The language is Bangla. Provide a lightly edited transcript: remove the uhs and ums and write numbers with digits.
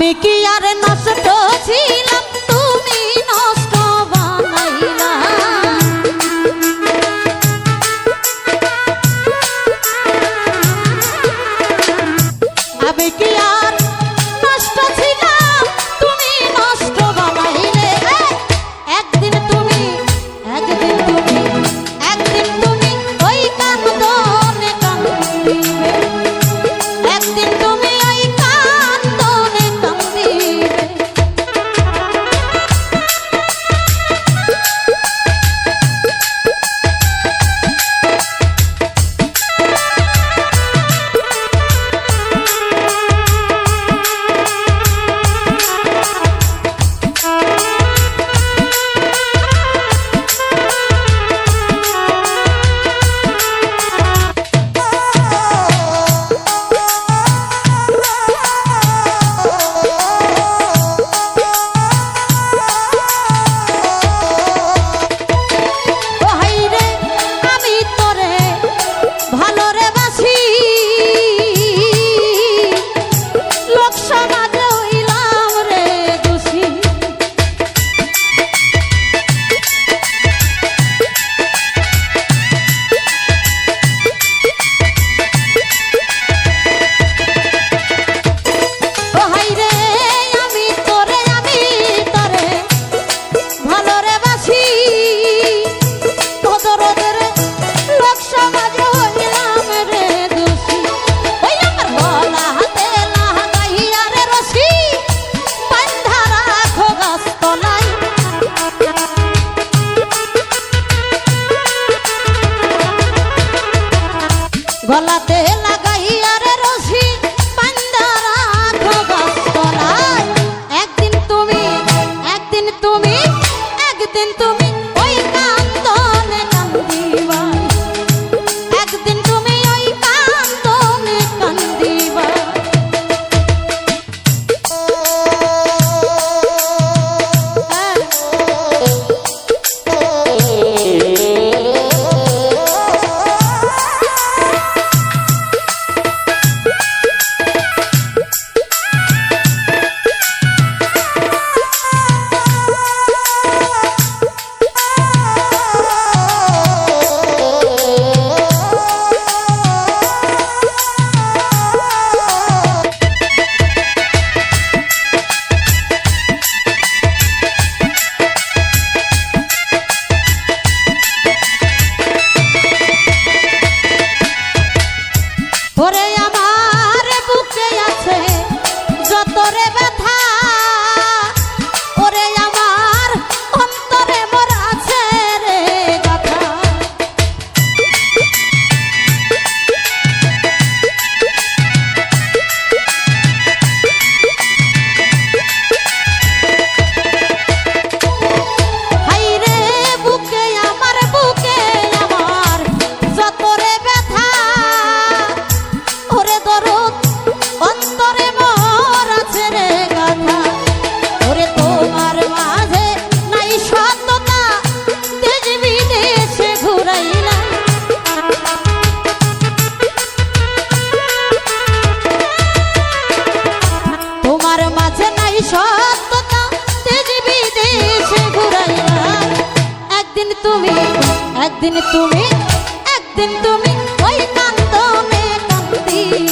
আমি কি আর নষ্ট ছিলাম, তুমি নষ্ট বানাইলা। আমি কি আর নষ্ট ছিলাম, তুমি নষ্ট বানাইলে। একদিন তুমি ওই কান্দনে কান্দিবে, একদিন তুমি ওই কান্দনে কান্দিবে। গলাতে লাগাইয়া রে রশি বাঁধা রাখো গাছতলায়। একদিন তুমি ওই কান্দনে কান্দিবা, একদিন তুমি ওই কান্দনে কান্দিবা। ওরে আমার বুকে আছে যত রে ব্যথা, ওরে আমার অন্তরে মোর আছে রে গাথা। হাই রে বুকে আমার যত রে ব্যথা, ওরে দরদ অন্তরে মোর আছে রে গাথা। ওরে তোমার মাঝে নাই সততা, দেশ বিদেশে ঘুরাইলা। তোমার মাঝে নাই সততা, দেশ বিদেশে ঘুরাইলা। একদিন তুমি ওই কান্দনে কান্দিবা।